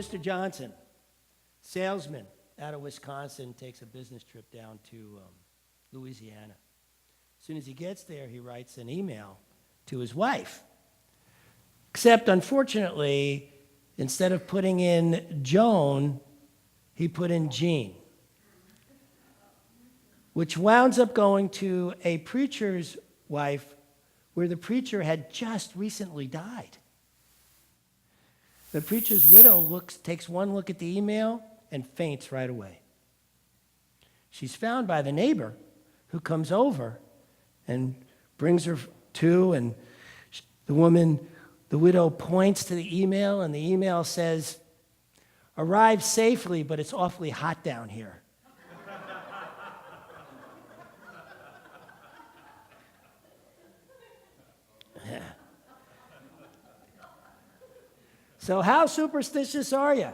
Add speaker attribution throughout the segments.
Speaker 1: Mr. Johnson, salesman out of Wisconsin, takes a business trip down to Louisiana. As soon as he gets there, he writes an email to his wife. Except, unfortunately, instead of putting in Joan, he put in Jean, which wounds up going to a preacher's wife where the preacher had just recently died. The preacher's widow takes one look at the email and faints right away. She's found by the neighbor who comes over and brings her to, and the widow points to the email, and the email says, "Arrive safely, but it's awfully hot down here." So how superstitious are you?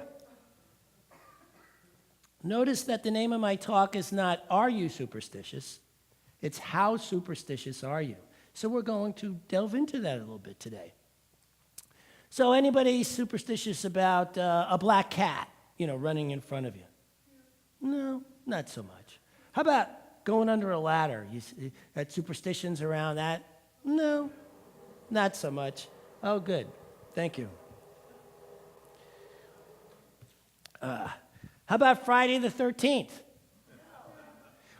Speaker 1: Notice that the name of my talk is not, "Are you superstitious?" It's, "How superstitious are you?" So we're going to delve into that a little bit today. So anybody superstitious about a black cat, running in front of you? No, not so much. How about going under a ladder? You see, that superstitions around that? No, not so much. Oh, good. Thank you. How about Friday the 13th?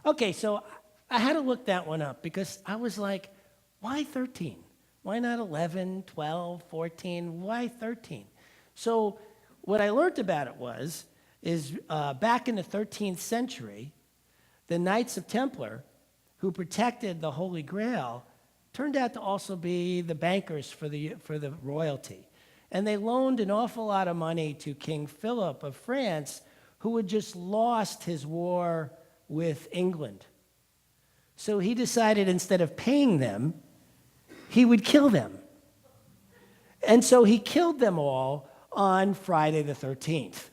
Speaker 1: Okay, so I had to look that one up because I was like, why 13? Why not 11, 12, 14? Why 13? So what I learned about it is back in the 13th century, the Knights of Templar, who protected the Holy Grail, turned out to also be the bankers for the royalty. And they loaned an awful lot of money to King Philip of France, who had just lost his war with England. So he decided instead of paying them, he would kill them. And so he killed them all on Friday the 13th.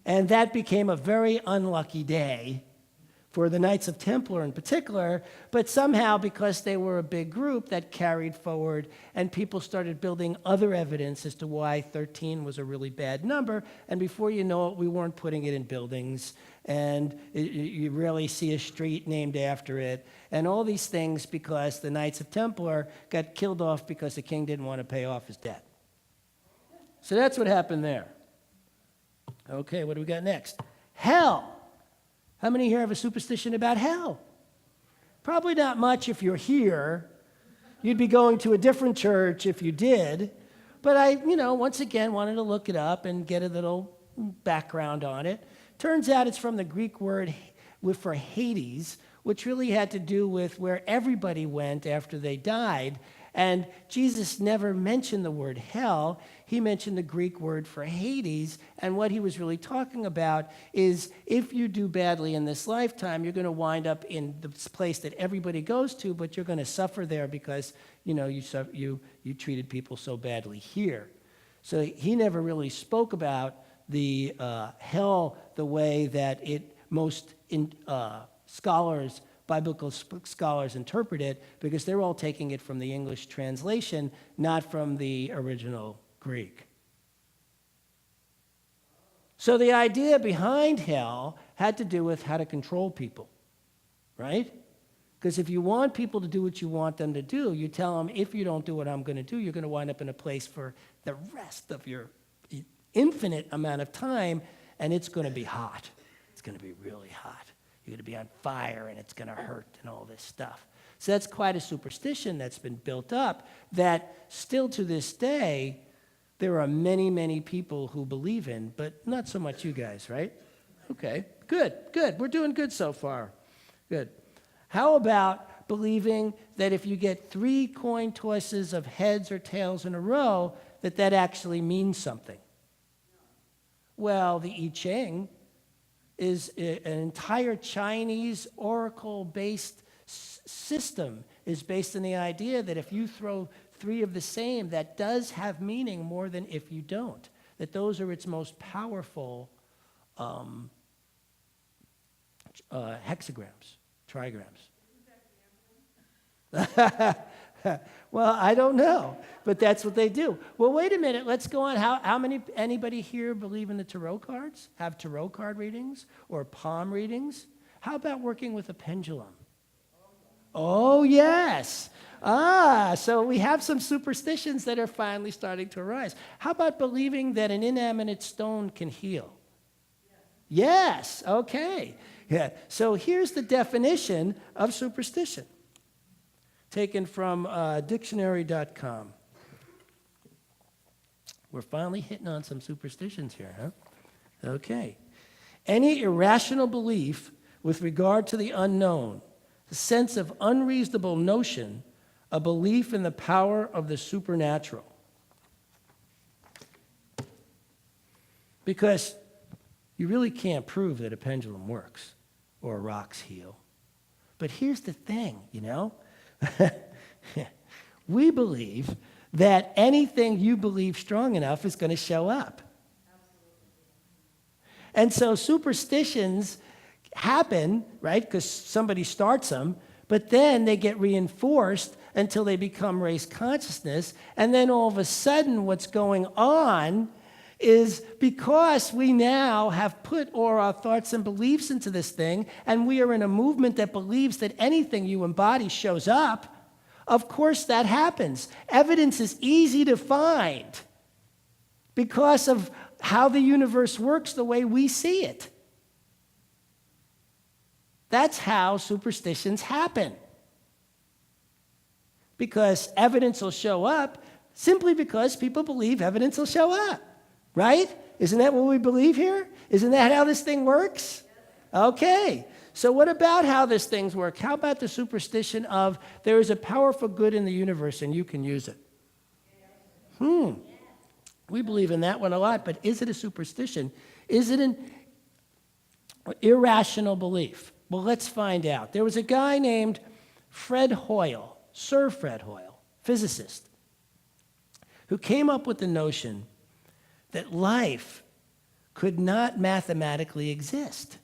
Speaker 1: And that became a very unlucky day for the Knights of Templar in particular, but somehow because they were a big group, that carried forward, and people started building other evidence as to why 13 was a really bad number, and before you know it, we weren't putting it in buildings, and you rarely see a street named after it, and all these things because the Knights of Templar got killed off because the king didn't want to pay off his debt. So that's what happened there. Okay, what do we got next? Hell. How many here have a superstition about hell? Probably not much if you're here. You'd be going to a different church if you did. But I, once again, wanted to look it up and get a little background on it. Turns out it's from the Greek word for Hades, which really had to do with where everybody went after they died. And Jesus never mentioned the word hell. He mentioned the Greek word for Hades. And what he was really talking about is if you do badly in this lifetime, you're going to wind up in the place that everybody goes to, but you're going to suffer there because, you treated people so badly here. So he never really spoke about the hell the way that most biblical scholars interpret it, because they're all taking it from the English translation, not from the original Greek. So the idea behind hell had to do with how to control people, right? Because if you want people to do what you want them to do, you tell them, if you don't do what I'm going to do, you're going to wind up in a place for the rest of your infinite amount of time, and it's going to be hot. It's going to be really hot. You're going to be on fire, and it's going to hurt, and all this stuff. So that's quite a superstition that's been built up that still to this day, there are many, many people who believe in, but not so much you guys, right? Okay, good. We're doing good so far. Good. How about believing that if you get 3 coin tosses of heads or tails in a row, that actually means something? Well, the I Ching is an entire Chinese oracle-based system, is based on the idea that if you throw 3 of the same, that does have meaning more than if you don't. That those are its most powerful hexagrams, trigrams. Well, I don't know, but that's what they do. Well, wait a minute. Let's go on. Anybody here believe in the tarot cards? Have tarot card readings or palm readings? How about working with a pendulum? Oh, yes. So we have some superstitions that are finally starting to arise. How about believing that an inanimate stone can heal? Yes. Okay. Yeah. So here's the definition of superstition, taken from dictionary.com. We're finally hitting on some superstitions here, huh? Okay. Any irrational belief with regard to the unknown, a sense of unreasonable notion, a belief in the power of the supernatural. Because you really can't prove that a pendulum works or rocks heal. But here's the thing, we believe that anything you believe strong enough is going to show up. And so superstitions happen, right, because somebody starts them, but then they get reinforced until they become race consciousness, and then all of a sudden what's going on is because we now have put all our thoughts and beliefs into this thing, and we are in a movement that believes that anything you embody shows up, of course that happens. Evidence is easy to find because of how the universe works the way we see it. That's how superstitions happen. Because evidence will show up simply because people believe evidence will show up. Right? Isn't that what we believe here? Isn't that how this thing works? Okay. So what about how this thing works? How about the superstition of there is a powerful good in the universe and you can use it? We believe in that one a lot, but is it a superstition? Is it an irrational belief? Well, let's find out. There was a guy named Fred Hoyle, Sir Fred Hoyle, physicist, who came up with the notion that life could not mathematically exist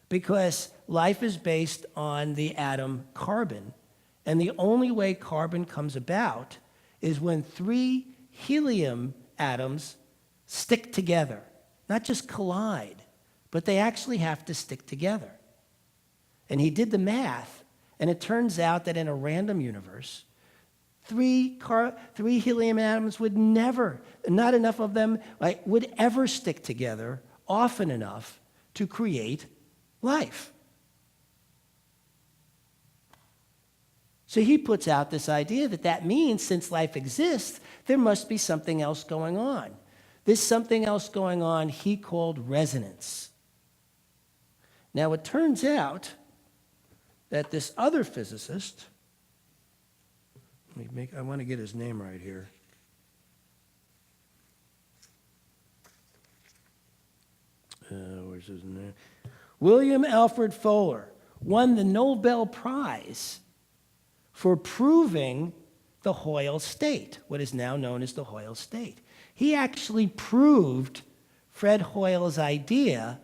Speaker 1: because life is based on the atom carbon, and the only way carbon comes about is when 3 helium atoms stick together, not just collide, but they actually have to stick together. And he did the math, and it turns out that in a random universe, 3 helium atoms would never, not enough of them, would ever stick together often enough to create life. So he puts out this idea that means since life exists, there must be something else going on. This something else going on he called resonance. Now it turns out that this other physicist, I want to get his name right here. Where's his name? William Alfred Fuller won the Nobel Prize for proving the Hoyle state, what is now known as the Hoyle state. He actually proved Fred Hoyle's idea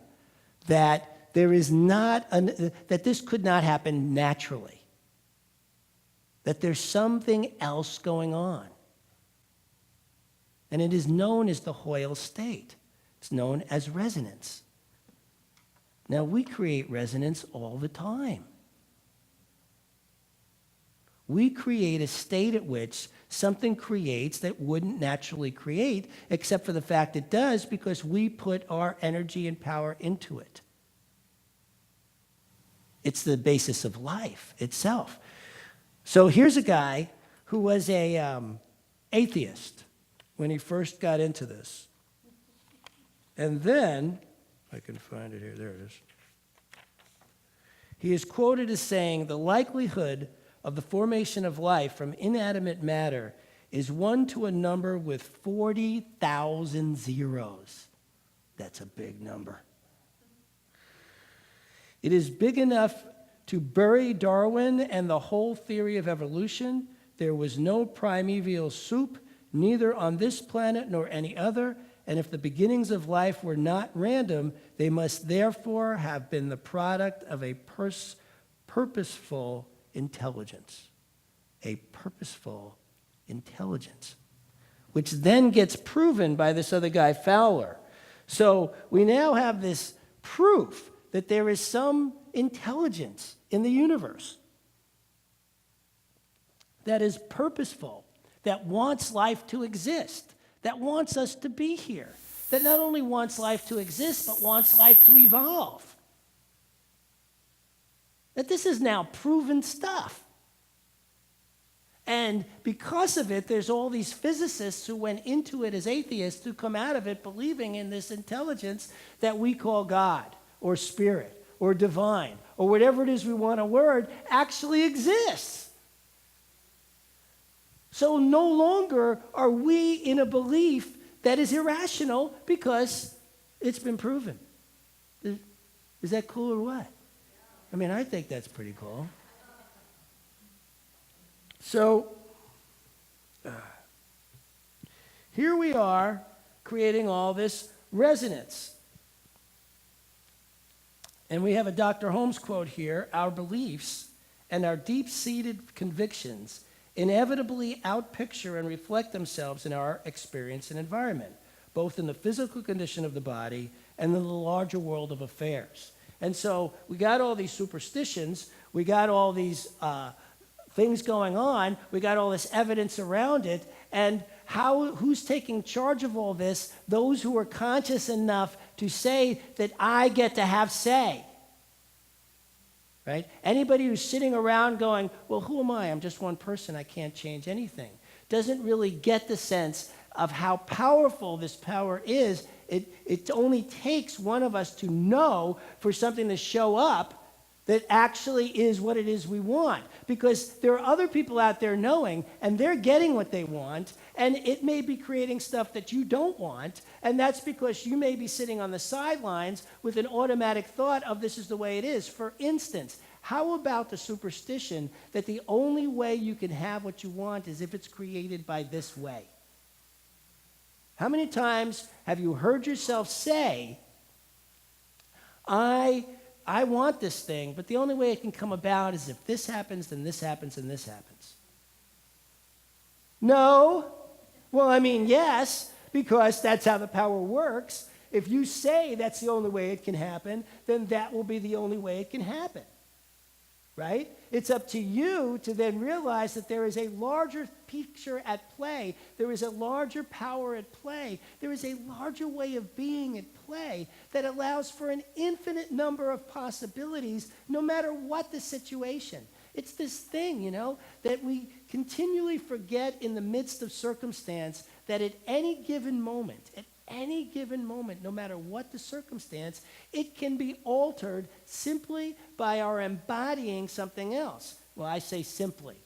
Speaker 1: that there is not that this could not happen naturally. That there's something else going on. And it is known as the Hoyle state. It's known as resonance. Now, we create resonance all the time. We create a state at which something creates that wouldn't naturally create, except for the fact it does because we put our energy and power into it. It's the basis of life itself. So here's a guy who was an atheist when he first got into this. And then, I can find it here, there it is. He is quoted as saying, the likelihood of the formation of life from inanimate matter is 1 to a number with 40,000 zeros. That's a big number. It is big enough to bury Darwin and the whole theory of evolution. There was no primeval soup, neither on this planet nor any other, and if the beginnings of life were not random, they must therefore have been the product of a purposeful intelligence. a purposeful intelligence, which then gets proven by this other guy, Fowler. So we now have this proof that there is some intelligence in the universe that is purposeful, that wants life to exist, that wants us to be here, that not only wants life to exist, but wants life to evolve. That this is now proven stuff. And because of it, there's all these physicists who went into it as atheists who come out of it believing in this intelligence that we call God or spirit or divine or whatever it is we want a word actually exists. So no longer are we in a belief that is irrational because it's been proven. Is that cool or what? I mean, I think that's pretty cool. So, here we are creating all this resonance. And we have a Dr. Holmes quote here: "Our beliefs and our deep-seated convictions inevitably outpicture and reflect themselves in our experience and environment, both in the physical condition of the body and in the larger world of affairs." And so we got all these superstitions, we got all these things going on, we got all this evidence around it, and who's taking charge of all this? Those who are conscious enough to say that I get to have say. Right? Anybody who's sitting around going, well, who am I? I'm just one person, I can't change anything, doesn't really get the sense of how powerful this power is. It only takes one of us to know for something to show up that actually is what it is we want. Because there are other people out there knowing, and they're getting what they want, and it may be creating stuff that you don't want, and that's because you may be sitting on the sidelines with an automatic thought of this is the way it is. For instance, how about the superstition that the only way you can have what you want is if it's created by this way? How many times have you heard yourself say, I want this thing, but the only way it can come about is if this happens, then this happens, and this happens? No. Well, I mean, yes, because that's how the power works. If you say that's the only way it can happen, then that will be the only way it can happen. Right? It's up to you to then realize that there is a larger picture at play. There is a larger power at play. There is a larger way of being at play that allows for an infinite number of possibilities no matter what the situation. It's this thing, that we continually forget in the midst of circumstance that at any given moment, no matter what the circumstance, it can be altered simply by our embodying something else. Well, I say simply.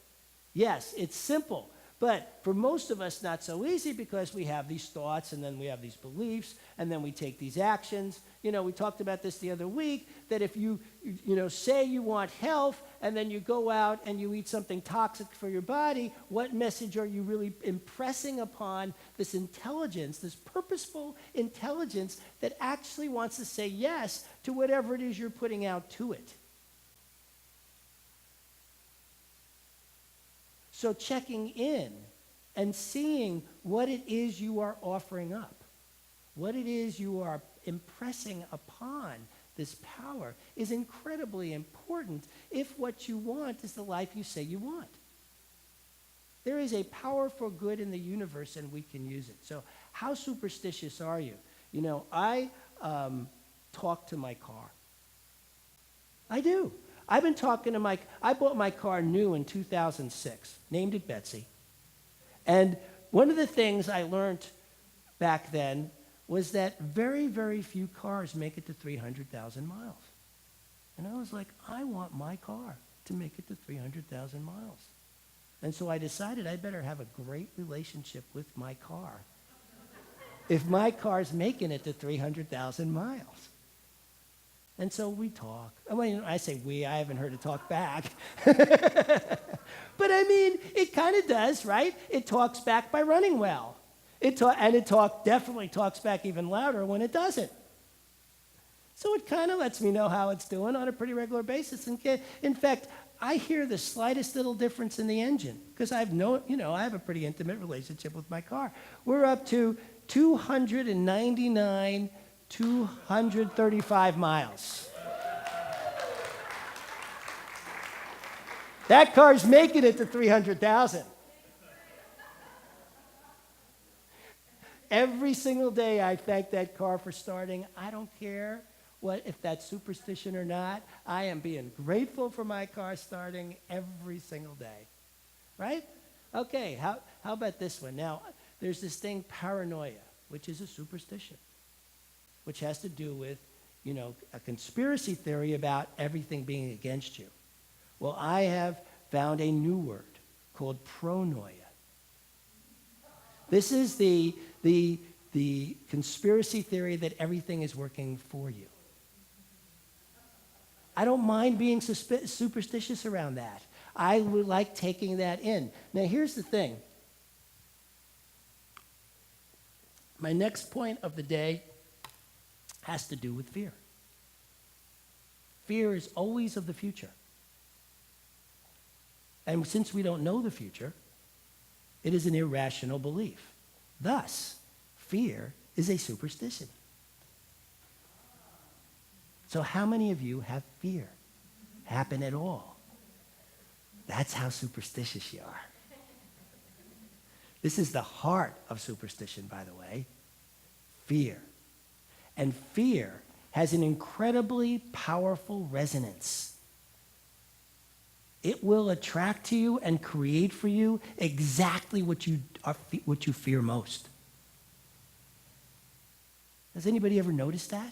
Speaker 1: Yes, it's simple. But for most of us, not so easy because we have these thoughts and then we have these beliefs and then we take these actions. We talked about this the other week, that if you say you want health and then you go out and you eat something toxic for your body, what message are you really impressing upon this intelligence, this purposeful intelligence that actually wants to say yes to whatever it is you're putting out to it? So checking in and seeing what it is you are offering up, what it is you are impressing upon this power is incredibly important if what you want is the life you say you want. There is a power for good in the universe and we can use it. So how superstitious are you? I talk to my car. I do. I've been talking to I bought my car new in 2006, named it Betsy. And one of the things I learned back then was that very, very few cars make it to 300,000 miles. And I was like, I want my car to make it to 300,000 miles. And so I decided I better have a great relationship with my car if my car's making it to 300,000 miles. And so we talk. I mean, I say we, I haven't heard it talk back. But I mean, it kind of does, right? It talks back by running well. It definitely talks back even louder when it doesn't. So it kind of lets me know how it's doing on a pretty regular basis. In fact, I hear the slightest little difference in the engine because I have a pretty intimate relationship with my car. We're up to 299, 235 miles. That car's making it to 300,000. Every single day I thank that car for starting. I don't care if that's superstition or not. I am being grateful for my car starting every single day. Right? Okay, how about this one? Now, there's this thing, paranoia, which is a superstition, which has to do with, a conspiracy theory about everything being against you. Well, I have found a new word called pronoia. This is the conspiracy theory that everything is working for you. I don't mind being superstitious around that. I would like taking that in. Now, here's the thing. My next point of the day has to do with fear. Fear is always of the future. And since we don't know the future, it is an irrational belief. Thus, fear is a superstition. So how many of you have fear happen at all? That's how superstitious you are. This is the heart of superstition, by the way. Fear. And fear has an incredibly powerful resonance. It will attract to you and create for you exactly what you fear most. Has anybody ever noticed that?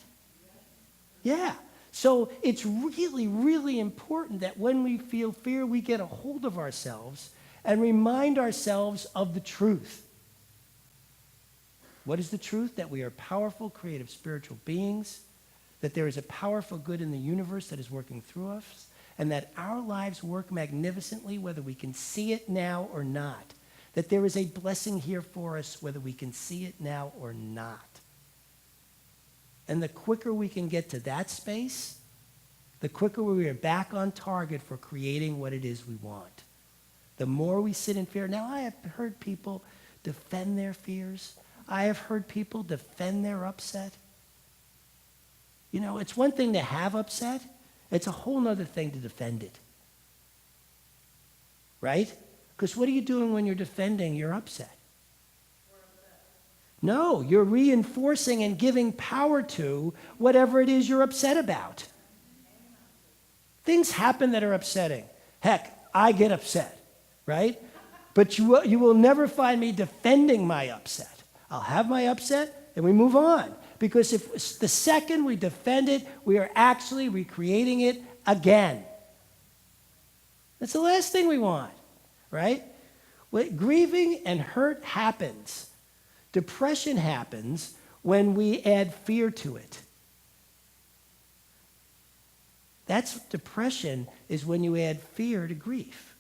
Speaker 1: Yeah. So it's really, really important that when we feel fear, we get a hold of ourselves and remind ourselves of the truth. What is the truth? That we are powerful, creative, spiritual beings, that there is a powerful good in the universe that is working through us, and that our lives work magnificently whether we can see it now or not. That there is a blessing here for us whether we can see it now or not. And the quicker we can get to that space, the quicker we are back on target for creating what it is we want. The more we sit in fear. Now, I have heard people defend their fears. I have heard people defend their upset. It's one thing to have upset. It's a whole other thing to defend it. Right? Because what are you doing when you're defending your upset? No, you're reinforcing and giving power to whatever it is you're upset about. Things happen that are upsetting. Heck, I get upset, right? But you will never find me defending my upset. I'll have my upset and we move on. Because if the second we defend it, we are actually recreating it again. That's the last thing we want, right? Grieving and hurt happens. Depression happens when we add fear to it. Depression is when you add fear to grief.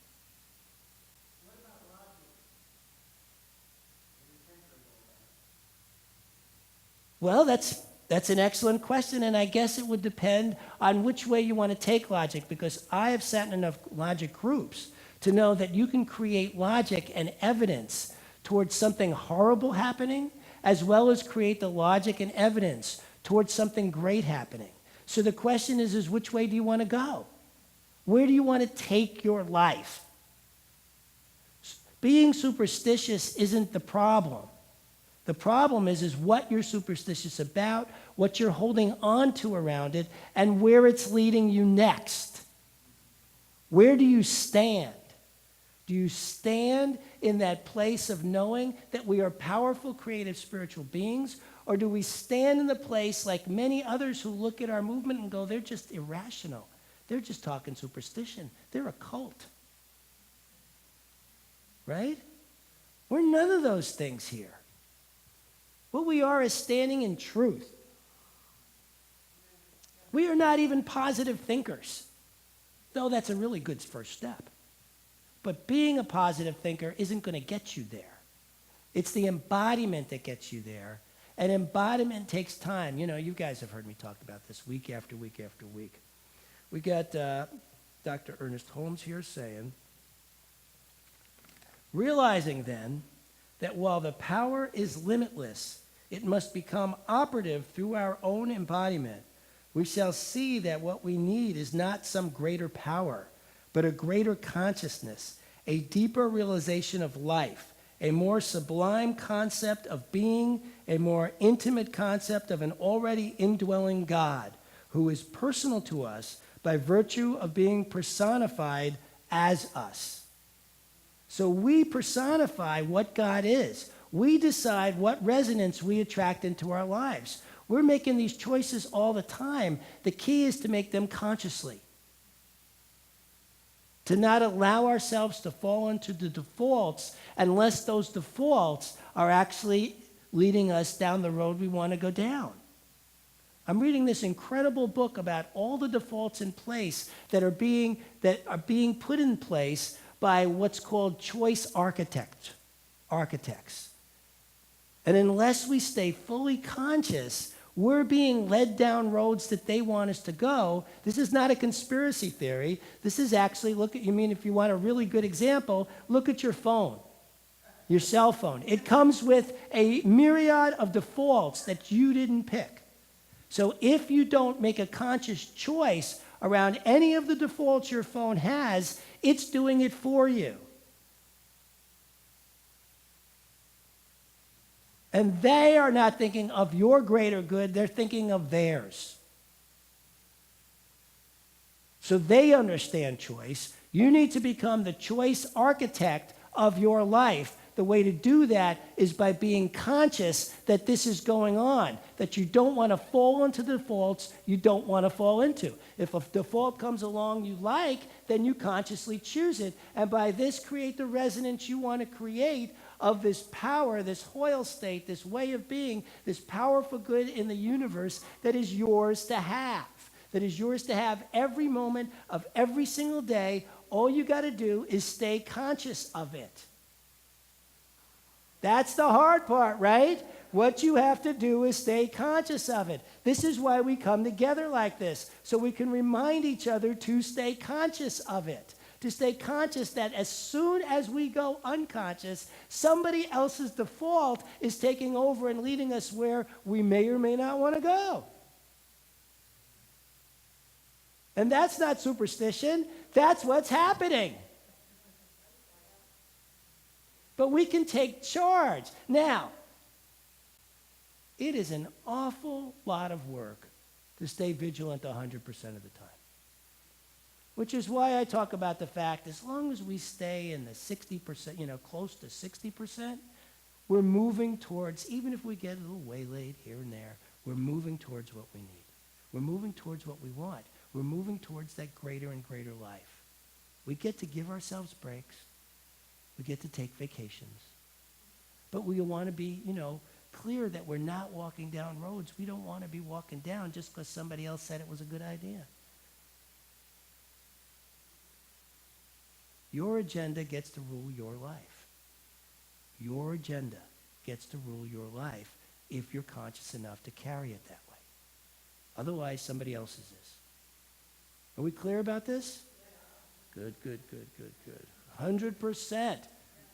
Speaker 1: Well, that's an excellent question, and I guess it would depend on which way you want to take logic, because I have sat in enough logic groups to know that you can create logic and evidence towards something horrible happening, as well as create the logic and evidence towards something great happening. So the question is which way do you want to go? Where do you want to take your life? Being superstitious isn't the problem. The problem is what you're superstitious about, what you're holding on to around it, and where it's leading you next. Where do you stand? Do you stand in that place of knowing that we are powerful, creative, spiritual beings? Or do we stand in the place like many others who look at our movement and go, they're just irrational. They're just talking superstition. They're a cult. Right? We're none of those things here. What we are is standing in truth. We are not even positive thinkers, though that's a really good first step. But being a positive thinker isn't going to get you there. It's the embodiment that gets you there. And embodiment takes time. You guys have heard me talk about this week after week after week. We got Dr. Ernest Holmes here saying, realizing then that while the power is limitless, it must become operative through our own embodiment. We shall see that what we need is not some greater power, but a greater consciousness, a deeper realization of life, a more sublime concept of being, a more intimate concept of an already indwelling God who is personal to us by virtue of being personified as us. So we personify what God is. We decide what resonance we attract into our lives. We're making these choices all the time. The key is to make them consciously. To not allow ourselves to fall into the defaults unless those defaults are actually leading us down the road we want to go down. I'm reading this incredible book about all the defaults in place that are being put in place by what's called choice architects. And unless we stay fully conscious, we're being led down roads that they want us to go. This is not a conspiracy theory. This is actually, if you want a really good example, look at your phone, your cell phone. It comes with a myriad of defaults that you didn't pick. So if you don't make a conscious choice around any of the defaults your phone has, it's doing it for you. And they are not thinking of your greater good, they're thinking of theirs. So they understand choice. You need to become the choice architect of your life. The way to do that is by being conscious that this is going on, that you don't want to fall into defaults you don't want to fall into. If a default comes along you like, then you consciously choose it, and by this create the resonance you want to create of this power, this Hoyle state, this way of being, this powerful good in the universe that is yours to have. That is yours to have every moment of every single day. All you got to do is stay conscious of it. That's the hard part, right? What you have to do is stay conscious of it. This is why we come together like this, so we can remind each other to stay conscious of it. To stay conscious that as soon as we go unconscious, somebody else's default is taking over and leading us where we may or may not want to go. And that's not superstition. That's what's happening. But we can take charge. Now, it is an awful lot of work to stay vigilant 100% of the time. Which is why I talk about the fact, as long as we stay in the 60%, close to 60%, we're moving towards, even if we get a little waylaid here and there, we're moving towards what we need. We're moving towards what we want. We're moving towards that greater and greater life. We get to give ourselves breaks. We get to take vacations. But we want to be, clear that we're not walking down roads we don't want to be walking down just because somebody else said it was a good idea. Your agenda gets to rule your life. Your agenda gets to rule your life if you're conscious enough to carry it that way. Otherwise, somebody else's is. Are we clear about this? Good. 100%.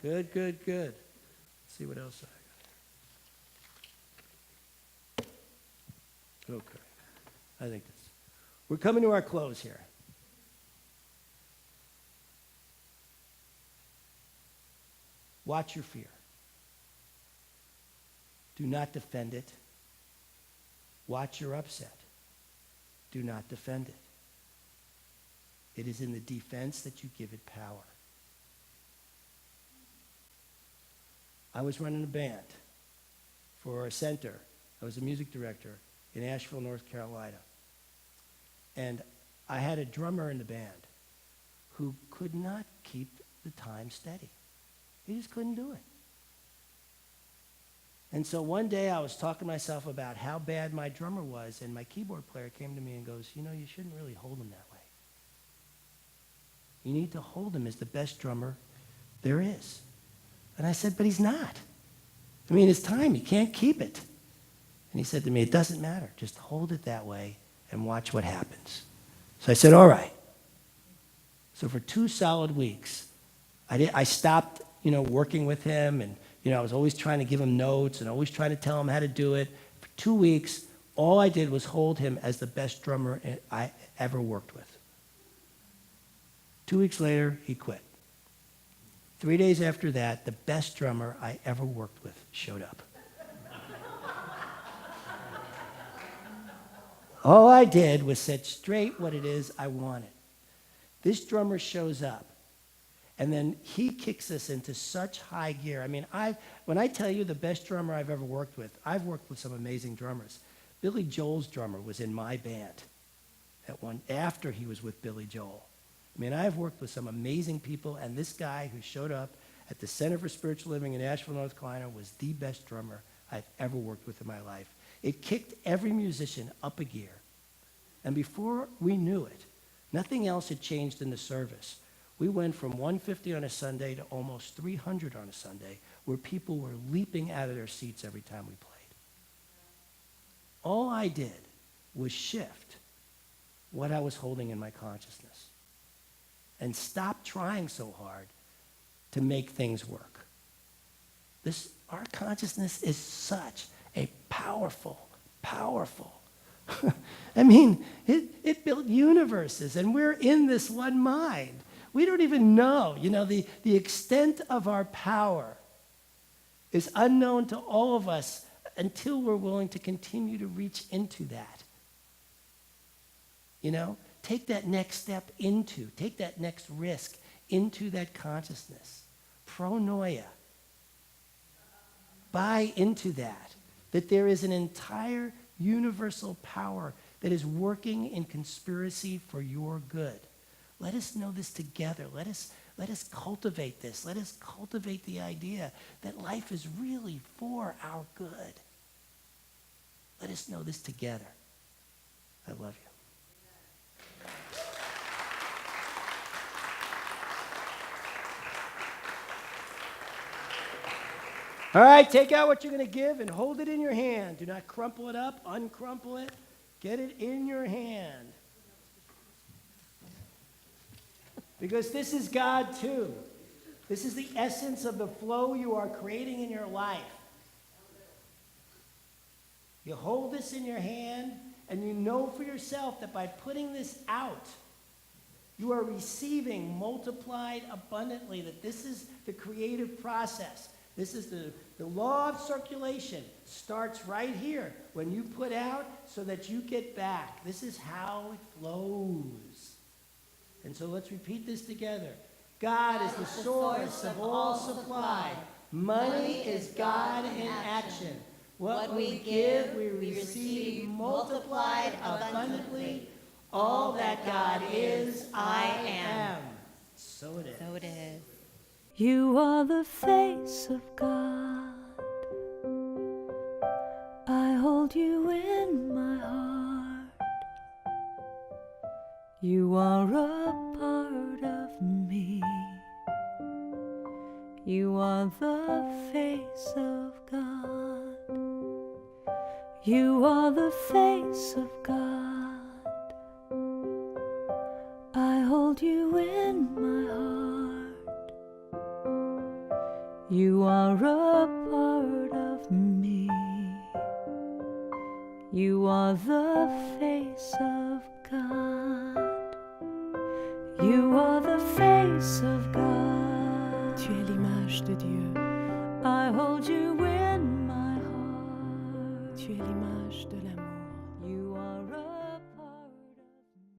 Speaker 1: Good. Let's see what else I got. Okay. I think that's... We're coming to our close here. Watch your fear. Do not defend it. Watch your upset. Do not defend it. It is in the defense that you give it power. I was running a band for a center. I was a music director in Asheville, North Carolina. And I had a drummer in the band who could not keep the time steady. He just couldn't do it. And so one day I was talking to myself about how bad my drummer was, and my keyboard player came to me and goes, you shouldn't really hold him that way. You need to hold him as the best drummer there is. And I said, but he's not. It's time. He can't keep it. And he said to me, it doesn't matter. Just hold it that way and watch what happens. So I said, all right. So for 2 solid weeks, I stopped, working with him, and, I was always trying to give him notes and always trying to tell him how to do it. For 2 weeks, all I did was hold him as the best drummer I ever worked with. 2 weeks later, he quit. 3 days after that, the best drummer I ever worked with showed up. All I did was set straight what it is I wanted. This drummer shows up, and then he kicks us into such high gear. I mean, when I tell you the best drummer I've ever worked with, I've worked with some amazing drummers. Billy Joel's drummer was in my band after he was with Billy Joel. I mean, I've worked with some amazing people, and this guy who showed up at the Center for Spiritual Living in Asheville, North Carolina, was the best drummer I've ever worked with in my life. It kicked every musician up a gear. And before we knew it, nothing else had changed in the service. We went from 150 on a Sunday to almost 300 on a Sunday, where people were leaping out of their seats every time we played. All I did was shift what I was holding in my consciousness and stop trying so hard to make things work. Our consciousness is such a powerful, I mean, it built universes, and we're in this one mind. We don't even know, the extent of our power is unknown to all of us until we're willing to continue to reach into that. Take that next step take that next risk into that consciousness. Pronoia. Buy into that there is an entire universal power that is working in conspiracy for your good. Let us know this together. Let us cultivate this. Let us cultivate the idea that life is really for our good. Let us know this together. I love you. All right, take out what you're going to give and hold it in your hand. Do not crumple it up, uncrumple it. Get it in your hand. Because this is God too. This is the essence of the flow you are creating in your life. You hold this in your hand, and you know for yourself that by putting this out, you are receiving multiplied abundantly, that this is the creative process. This is the law of circulation. Starts right here when you put out so that you get back. This is how it flows. And so let's repeat this together. God is the source of all supply. Money is God in action. What we give, we receive multiplied abundantly. All that God is, I am. So it is.
Speaker 2: So it is.
Speaker 3: You are the face of God. I hold you in my heart. You are a part of me. You are the face of God. You are the face of God. I hold you in my heart. You are a part of me. You are the face of God. You are the face of God.
Speaker 4: Tu es l'image de Dieu.
Speaker 3: I hold you in my heart.
Speaker 4: Tu es l'image de l'amour.